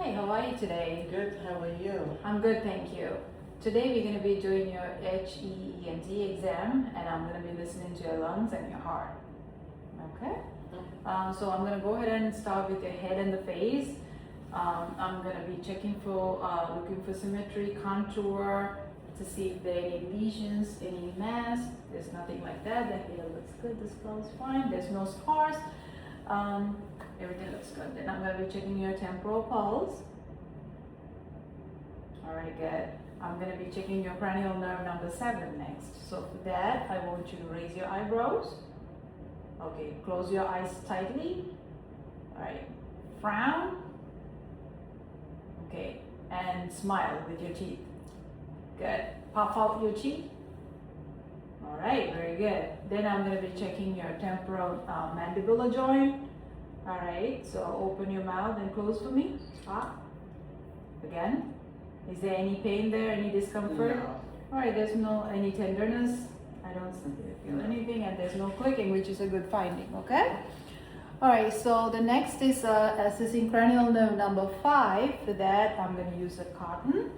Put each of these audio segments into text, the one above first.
Hi, how are you today? Good, how are you? I'm good, thank you. Today we're going to be doing your HEENT exam, and I'm going to be listening to your lungs and your heart. Okay? So I'm going to go ahead and start with your head and the face. I'm going to be checking for, looking for symmetry, contour, to see if there are any lesions, any mass. There's nothing like that. The hair looks good, the skull is fine, there's no scars. Everything looks good. Then I'm going to be checking your temporal pulse. Alright, good. I'm going to be checking your cranial nerve number 7 next. So for that, I want you to raise your eyebrows. Okay, close your eyes tightly. Alright, frown. Okay, and smile with your teeth. Good. Puff out your cheek. Alright, very good. Then I'm going to be checking your temporal mandibular joint. Alright, so open your mouth and close for me. Again. Is there any pain there, any discomfort? No. Alright, there's no any tenderness. I don't feel anything, and there's no clicking, which is a good finding, okay? Alright, so the next is assessing cranial nerve number 5. For that, I'm going to use a cotton.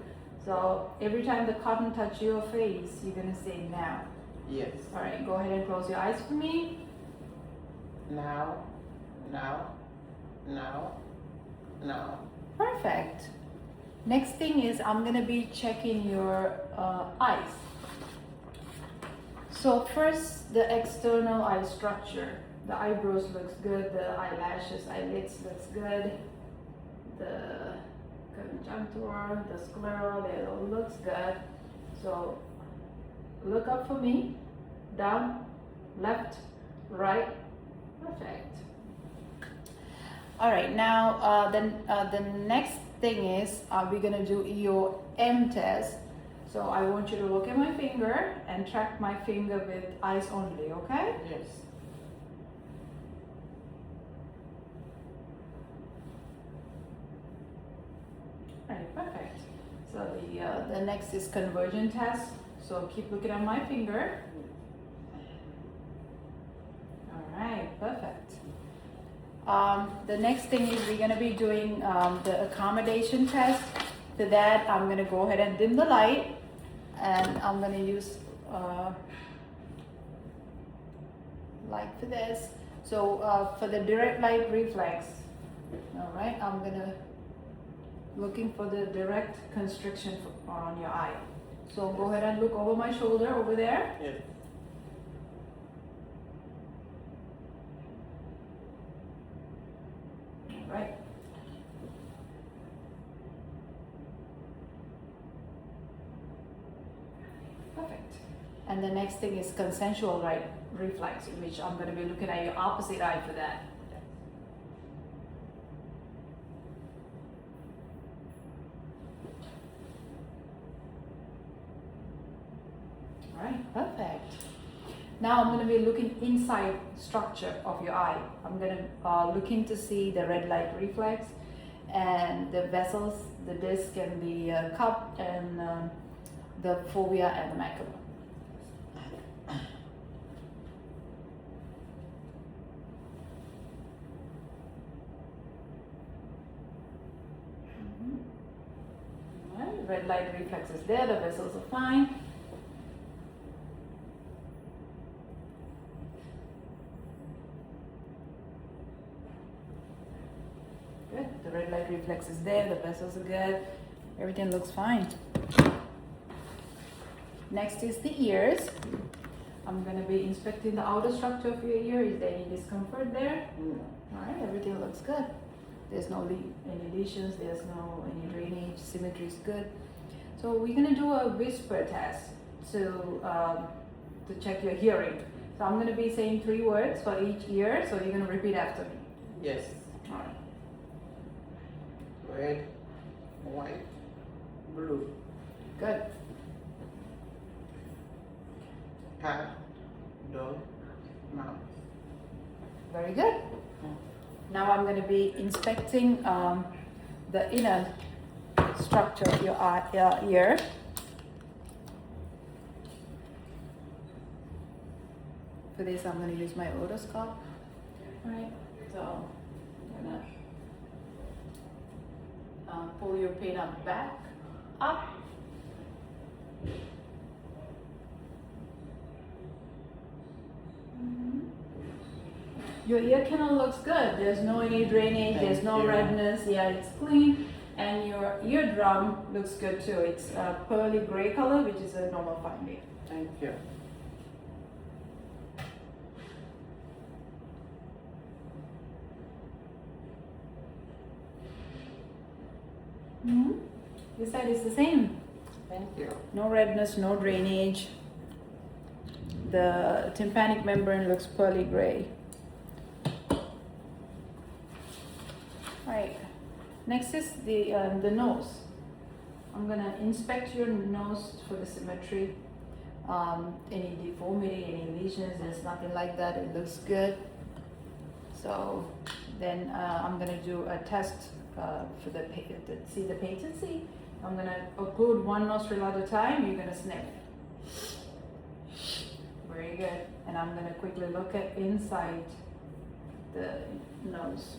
So every time the cotton touches your face, you're going to say now. Yes. Alright, go ahead and close your eyes for me. Now, now, now, now. Perfect. Next thing is I'm going to be checking your eyes. So first, the external eye structure. The eyebrows looks good, the eyelashes, eyelids looks good. The conjunctiva, the sclera, they all looks good. So look up for me, down, left, right, perfect. All right, now the next thing is we're gonna do your M test. So I want you to look at my finger and track my finger with eyes only, okay? Yes. All right, perfect. So the next is conversion test. So keep looking at my finger. All right, perfect. The next thing is we're going to be doing the accommodation test. For that, I'm going to go ahead and dim the light, and I'm going to use light for this. So for the direct light reflex, all right, I'm going to looking for the direct constriction on your eye. So go ahead and look over my shoulder over there. Yes. Right. Perfect. And the next thing is consensual light reflex, which I'm going to be looking at your opposite eye for that. Right, perfect. Now I'm going to be looking inside structure of your eye. I'm going to looking to see the red light reflex and the vessels, the disc and the cup, and the fovea and the macula. Right, red light reflex is there, the vessels are fine. Good. The red light reflex is there, the vessels are good, everything looks fine. Next is the ears. I'm going to be inspecting the outer structure of your ear. Is there any discomfort there? No. Alright, everything looks good. There's no any lesions, there's no any drainage, symmetry is good. So we're going to do a whisper test to check your hearing. So I'm going to be saying 3 words for each ear, so you're going to repeat after me. Yes. Alright. Red, white, blue. Good. Cat, dog, mouse. Very good. Now I'm going to be inspecting the inner structure of your ear. For this, I'm going to use my otoscope. All right. So I'm gonna pull your pinna back, up. Your ear canal looks good. There's no any drainage, there's Thank no you. redness. Yeah, it's clean. And your eardrum looks good too. It's a pearly gray color, which is a normal finding. Thank you. This side is the same. Thank you. No redness, no drainage. The tympanic membrane looks pearly gray. Right. Next is the nose. I'm gonna inspect your nose for the symmetry. Any deformity, any lesions, there's nothing like that. It looks good. So then I'm gonna do a test for the to see the patency. I'm gonna occlude one nostril at a time. You're gonna sniff. Very good. And I'm gonna quickly look at inside the nose.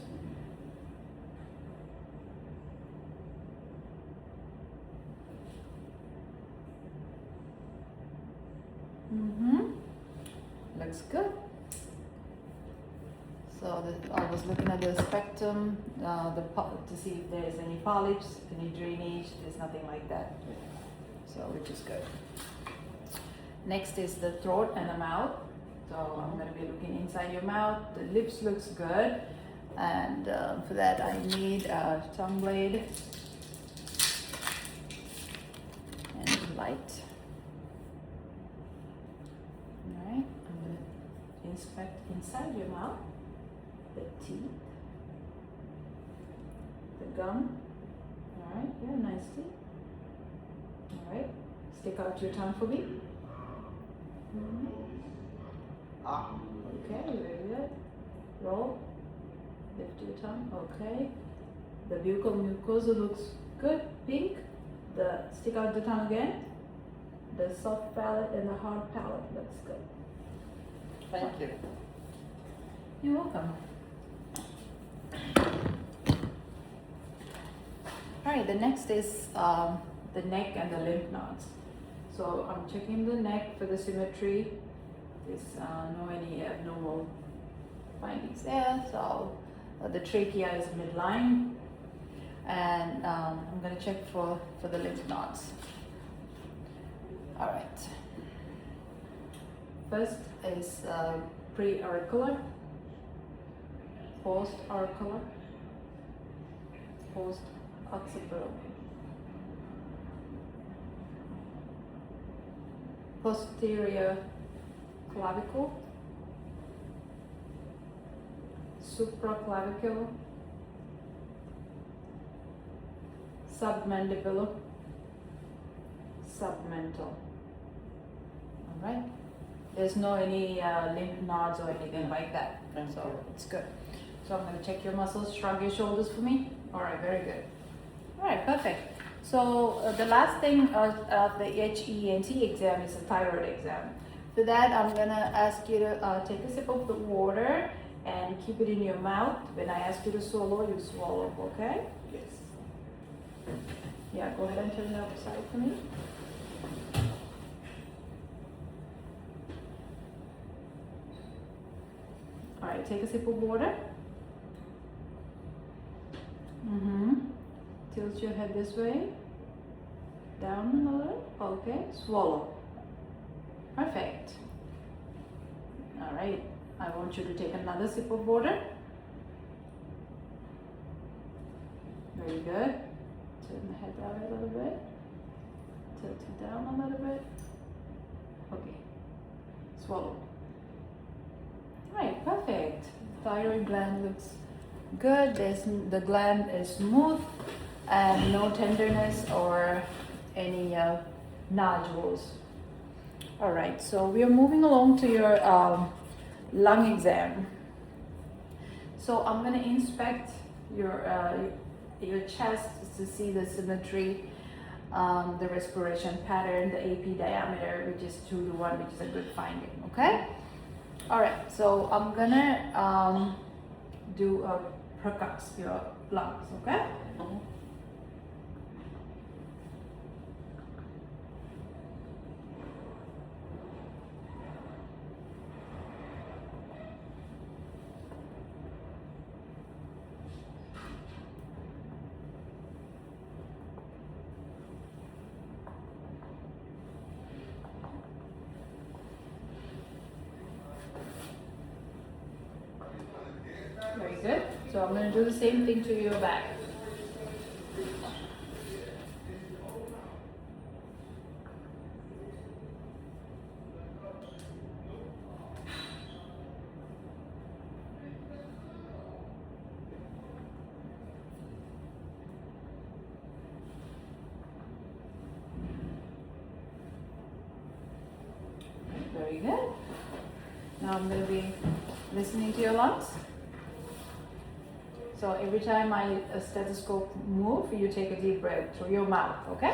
Looks good. So I was looking at the spectrum, to see if there's any polyps, any drainage. There's nothing like that. So which is good. Next is the throat and the mouth. So I'm going to be looking inside your mouth. The lips looks good, and for that I need a tongue blade and light. Alright, I'm going to inspect inside your mouth, the teeth, the gum. Alright, yeah, nice teeth. Alright, stick out your tongue for me. Okay, very good. Roll. Lift your tongue. Okay. The buccal mucosa looks good, pink. Stick out the tongue again. The soft palate and the hard palate looks good. Thank you. You're welcome. Alright, the next is the neck and the lymph nodes. So I'm checking the neck for the symmetry. There's no any abnormal findings there. So the trachea is midline, and I'm going to check for the lymph nodes. All right. First is pre-auricular, post-auricular, post-occipital, posterior clavicle, supraclavicular, submandibular, submental. All right. There's no any lymph nodes or anything like that, Thank so you. it's good. So I'm going to check your muscles. Shrug your shoulders for me. All right, very good. All right, perfect. So the last thing of the HENT exam is a thyroid exam. For that, I'm gonna ask you to take a sip of the water and keep it in your mouth. When I ask you to swallow, you swallow, okay? Yes. Yeah, go ahead and turn it upside for me. All right, take a sip of water. Tilt your head this way. Down a little. Okay, swallow. Perfect. All right, I want you to take another sip of water. Very good. Turn the head out a little bit. Tilt it down a little bit. Okay. Swallow. All right, perfect. Thyroid gland looks good. The gland is smooth and no tenderness or any nodules. All right, so we are moving along to your lung exam. So I'm going to inspect your chest to see the symmetry, the respiration pattern, the AP diameter, which is 2 to 1, which is a good finding. Okay. All right, so I'm gonna do a percuss your lungs. Okay. So I'm going to do the same thing to your back. Very good. Now I'm going to be listening to your lungs. So every time my stethoscope move, you take a deep breath through your mouth, okay?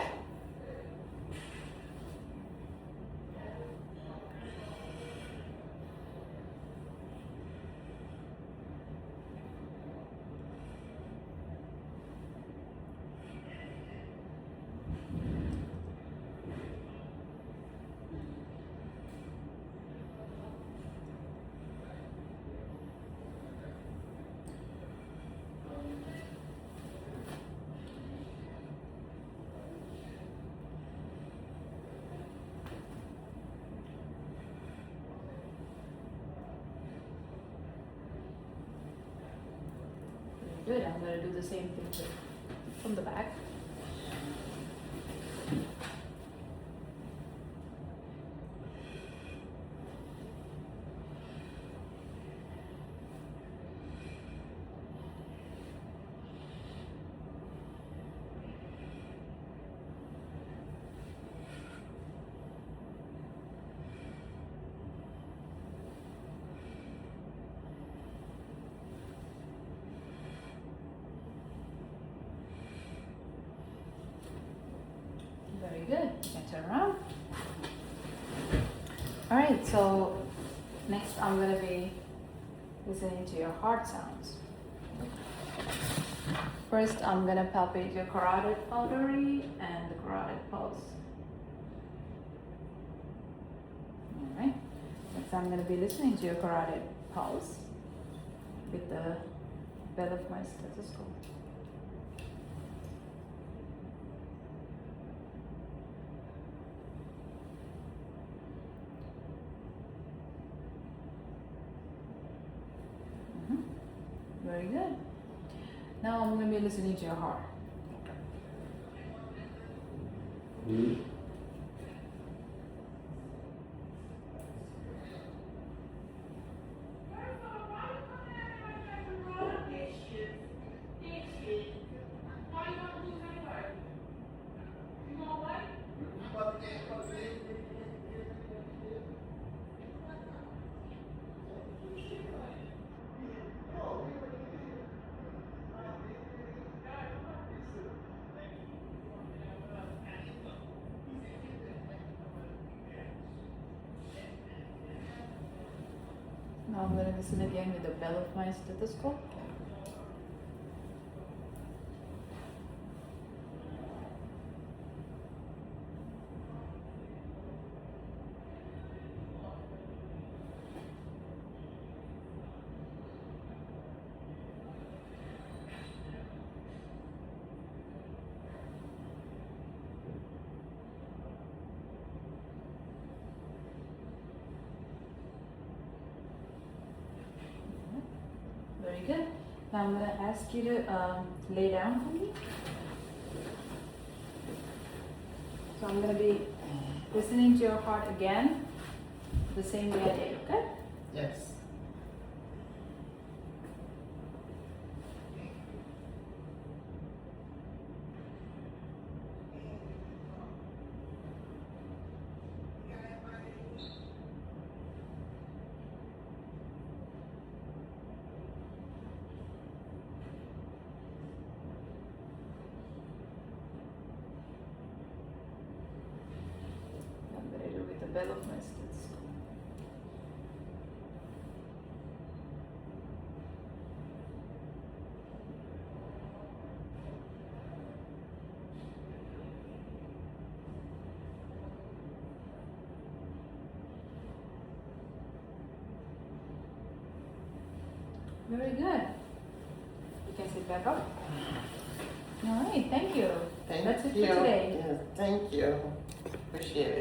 Good. I'm going to do the same thing from the back. Very good. You can turn around. All right, so next I'm going to be listening to your heart sounds. First, I'm going to palpate your carotid artery and the carotid pulse. All right. Next, I'm going to be listening to your carotid pulse with the bell of my stethoscope. Very good. Now I'm going to be listening to your heart. Now I'm going to listen again with the bell of my stethoscope. Very good. Now I'm going to ask you to lay down for me. So I'm going to be listening to your heart again, the same way I did, okay? Yes. I'm going to do with the bell of my stethoscope. Very good. You can sit back up. All right, thank you. Thank That's it you. for today. Yes, thank you. Appreciate it.